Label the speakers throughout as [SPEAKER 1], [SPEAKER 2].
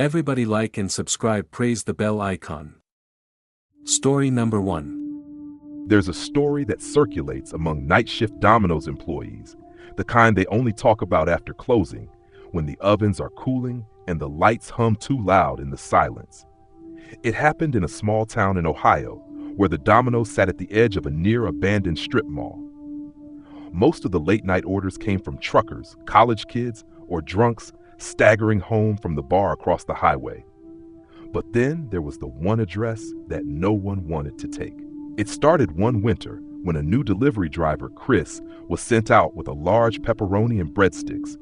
[SPEAKER 1] Everybody like and subscribe, praise the bell icon. Story number 1.
[SPEAKER 2] There's a story that circulates among night shift Domino's employees, the kind they only talk about after closing, when the ovens are cooling and the lights hum too loud in the silence. It happened in a small town in Ohio, where the Domino's sat at the edge of a near-abandoned strip mall. Most of the late-night orders came from truckers, college kids, or drunks staggering home from the bar across the highway. But then there was the one address that no one wanted to take. It started one winter when a new delivery driver, Chris, was sent out with a large pepperoni and breadsticks.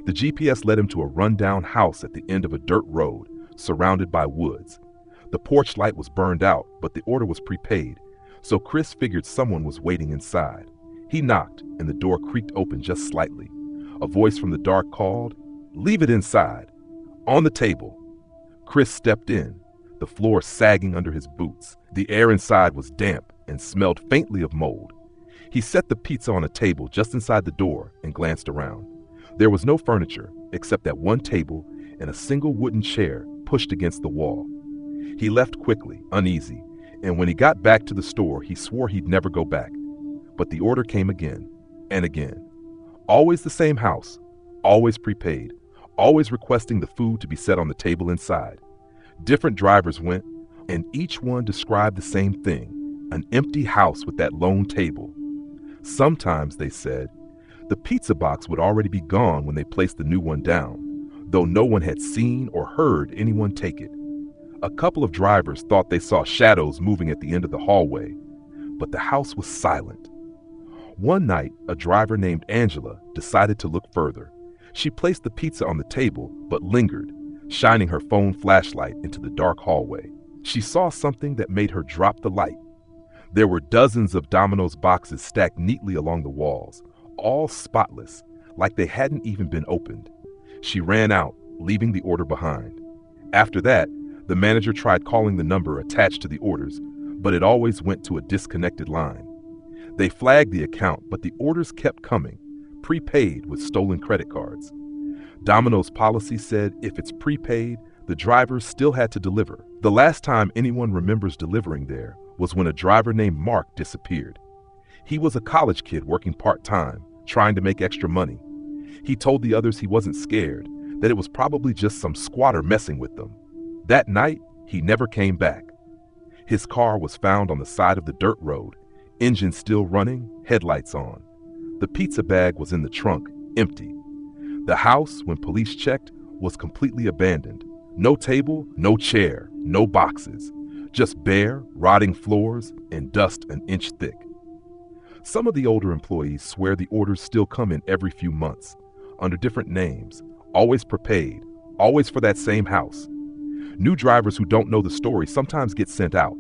[SPEAKER 2] The GPS led him to a rundown house at the end of a dirt road, surrounded by woods. The porch light was burned out, but the order was prepaid, so Chris figured someone was waiting inside. He knocked, and the door creaked open just slightly. A voice from the dark called, "Leave it inside." On the table. Chris stepped in, the floor sagging under his boots. The air inside was damp and smelled faintly of mold. He set the pizza on a table just inside the door and glanced around. There was no furniture except that one table and a single wooden chair pushed against the wall. He left quickly, uneasy, and when he got back to the store, he swore he'd never go back. But the order came again and again. Always the same house, always prepaid, always requesting the food to be set on the table inside. Different drivers went, and each one described the same thing, an empty house with that lone table. Sometimes, they said, the pizza box would already be gone when they placed the new one down, though no one had seen or heard anyone take it. A couple of drivers thought they saw shadows moving at the end of the hallway, but the house was silent. One night, a driver named Angela decided to look further. She placed the pizza on the table, but lingered, shining her phone flashlight into the dark hallway. She saw something that made her drop the light. There were dozens of Domino's boxes stacked neatly along the walls, all spotless, like they hadn't even been opened. She ran out, leaving the order behind. After that, the manager tried calling the number attached to the orders, but it always went to a disconnected line. They flagged the account, but the orders kept coming, prepaid with stolen credit cards. Domino's policy said if it's prepaid, the drivers still had to deliver. The last time anyone remembers delivering there was when a driver named Mark disappeared. He was a college kid working part-time, trying to make extra money. He told the others he wasn't scared, that it was probably just some squatter messing with them. That night, he never came back. His car was found on the side of the dirt road, engine still running, headlights on. The pizza bag was in the trunk, empty. The house, when police checked, was completely abandoned. No table, no chair, no boxes. Just bare, rotting floors and dust an inch thick. Some of the older employees swear the orders still come in every few months, under different names, always prepaid, always for that same house. New drivers who don't know the story sometimes get sent out,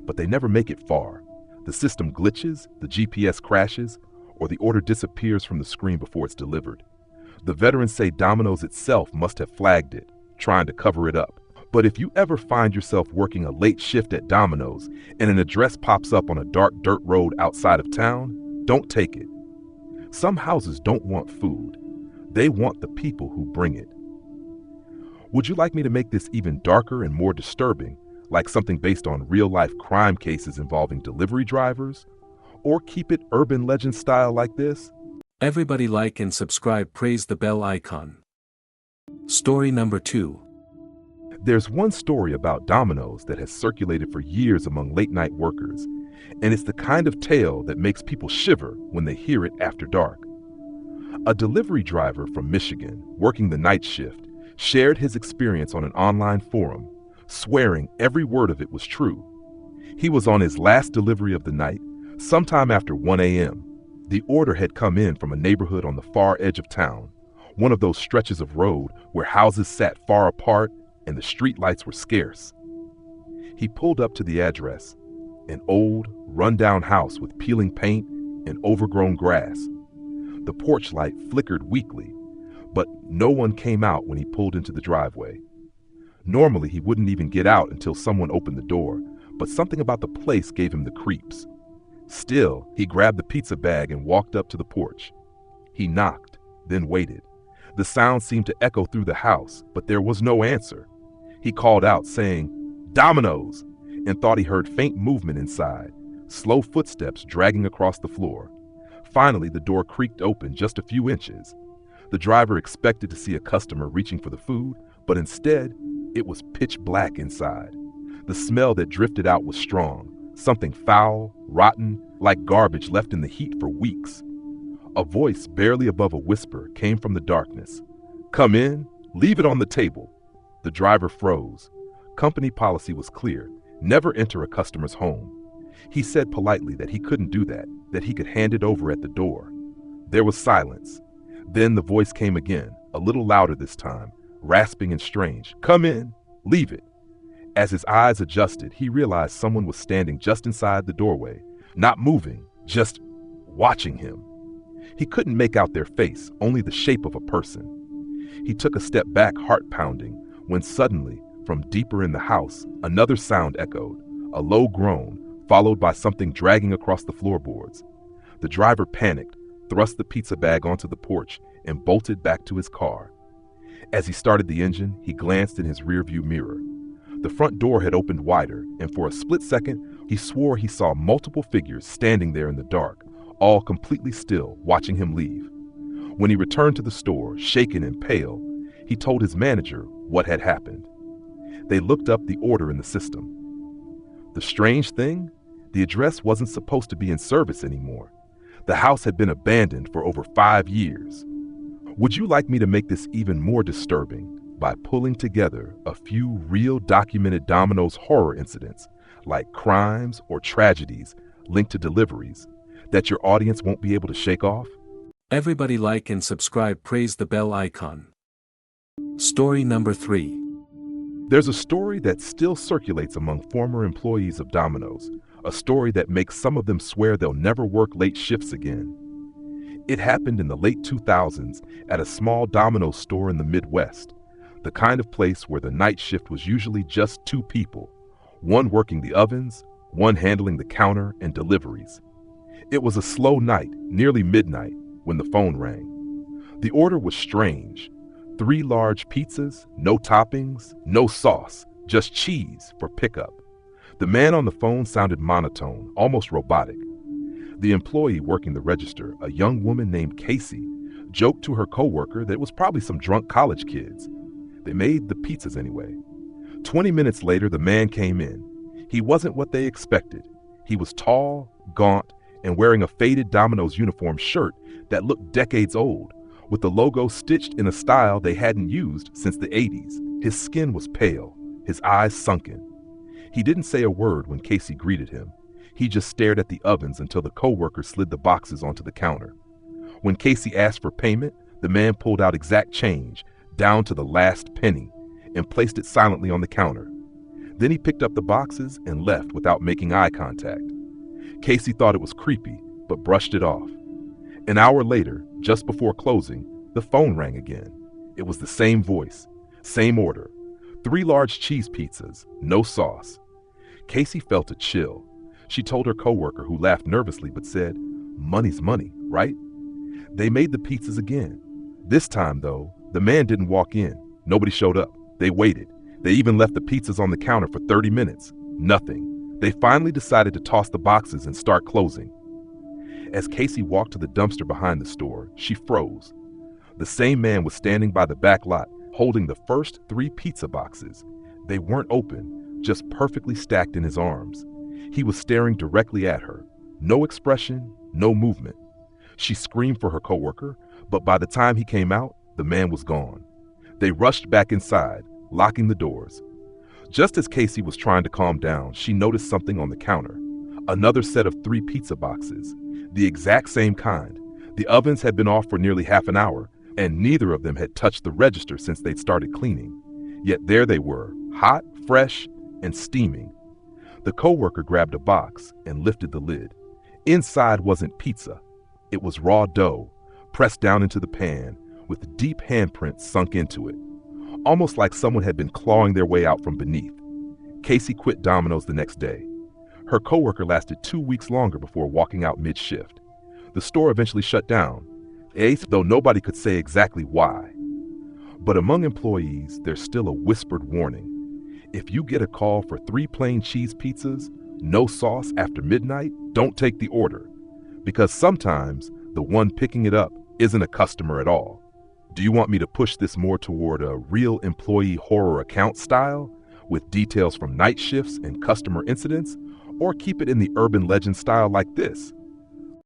[SPEAKER 2] but they never make it far. The system glitches, the GPS crashes, or the order disappears from the screen before it's delivered. The veterans say Domino's itself must have flagged it, trying to cover it up. But if you ever find yourself working a late shift at Domino's and an address pops up on a dark dirt road outside of town, don't take it. Some houses don't want food. They want the people who bring it. Would you like me to make this even darker and more disturbing, like something based on real-life crime cases involving delivery drivers? Or keep it urban legend style like this?
[SPEAKER 1] Everybody like and subscribe, praise the bell icon. Story number 2.
[SPEAKER 2] There's one story about Domino's that has circulated for years among late-night workers, and it's the kind of tale that makes people shiver when they hear it after dark. A delivery driver from Michigan, working the night shift, shared his experience on an online forum, swearing every word of it was true. He was on his last delivery of the night, sometime after 1 a.m. The order had come in from a neighborhood on the far edge of town, one of those stretches of road where houses sat far apart and the streetlights were scarce. He pulled up to the address, an old, run-down house with peeling paint and overgrown grass. The porch light flickered weakly, but no one came out when he pulled into the driveway. Normally, he wouldn't even get out until someone opened the door, but something about the place gave him the creeps. Still, he grabbed the pizza bag and walked up to the porch. He knocked, then waited. The sound seemed to echo through the house, but there was no answer. He called out, saying, "Domino's!" and thought he heard faint movement inside, slow footsteps dragging across the floor. Finally, the door creaked open just a few inches. The driver expected to see a customer reaching for the food, but instead, it was pitch black inside. The smell that drifted out was strong, something foul, rotten, like garbage left in the heat for weeks. A voice barely above a whisper came from the darkness. "Come in, leave it on the table." The driver froze. Company policy was clear: never enter a customer's home. He said politely that he couldn't do that he could hand it over at the door. There was silence. Then the voice came again, a little louder this time, rasping and strange. "Come in, leave it." As his eyes adjusted, he realized someone was standing just inside the doorway, not moving, just watching him. He couldn't make out their face, only the shape of a person. He took a step back, heart pounding, when suddenly, from deeper in the house, another sound echoed, a low groan, followed by something dragging across the floorboards. The driver panicked, thrust the pizza bag onto the porch, and bolted back to his car. As he started the engine, he glanced in his rearview mirror. The front door had opened wider, and for a split second, he swore he saw multiple figures standing there in the dark, all completely still, watching him leave. When he returned to the store, shaken and pale, he told his manager what had happened. They looked up the order in the system. The strange thing? The address wasn't supposed to be in service anymore. The house had been abandoned for over 5 years. Would you like me to make this even more disturbing by pulling together a few real documented Domino's horror incidents, like crimes or tragedies linked to deliveries, that your audience won't be able to shake off?
[SPEAKER 1] Everybody like and subscribe, praise the bell icon. Story number 3.
[SPEAKER 2] There's a story that still circulates among former employees of Domino's, a story that makes some of them swear they'll never work late shifts again. It happened in the late 2000s at a small Domino's store in the Midwest, the kind of place where the night shift was usually just 2 people, one working the ovens, one handling the counter and deliveries. It was a slow night, nearly midnight, when the phone rang. The order was strange. 3 large pizzas, no toppings, no sauce, just cheese for pickup. The man on the phone sounded monotone, almost robotic. The employee working the register, a young woman named Casey, joked to her coworker that it was probably some drunk college kids. They made the pizzas anyway. 20 minutes later, the man came in. He wasn't what they expected. He was tall, gaunt, and wearing a faded Domino's uniform shirt that looked decades old, with the logo stitched in a style they hadn't used since the 80s. His skin was pale, his eyes sunken. He didn't say a word when Casey greeted him. He just stared at the ovens until the coworker slid the boxes onto the counter. When Casey asked for payment, the man pulled out exact change, down to the last penny, and placed it silently on the counter. Then he picked up the boxes and left without making eye contact. Casey thought it was creepy, but brushed it off. An hour later, just before closing, the phone rang again. It was the same voice, same order. 3 large cheese pizzas, no sauce. Casey felt a chill. She told her coworker, who laughed nervously but said, "Money's money, right?" They made the pizzas again. This time, though, the man didn't walk in. Nobody showed up. They waited. They even left the pizzas on the counter for 30 minutes. Nothing. They finally decided to toss the boxes and start closing. As Casey walked to the dumpster behind the store, she froze. The same man was standing by the back lot, holding the first 3 pizza boxes. They weren't open, just perfectly stacked in his arms. He was staring directly at her. No expression, no movement. She screamed for her coworker, but by the time he came out, the man was gone. They rushed back inside, locking the doors. Just as Casey was trying to calm down, she noticed something on the counter. Another set of 3 pizza boxes, the exact same kind. The ovens had been off for nearly half an hour, and neither of them had touched the register since they'd started cleaning. Yet there they were, hot, fresh, and steaming. The coworker grabbed a box and lifted the lid. Inside wasn't pizza. It was raw dough, pressed down into the pan, with deep handprints sunk into it, almost like someone had been clawing their way out from beneath. Casey quit Domino's the next day. Her coworker lasted 2 weeks longer before walking out mid-shift. The store eventually shut down, though nobody could say exactly why. But among employees, there's still a whispered warning. If you get a call for 3 plain cheese pizzas, no sauce after midnight, don't take the order, because sometimes the one picking it up isn't a customer at all. Do you want me to push this more toward a real employee horror account style, with details from night shifts and customer incidents, or keep it in the urban legend style like this,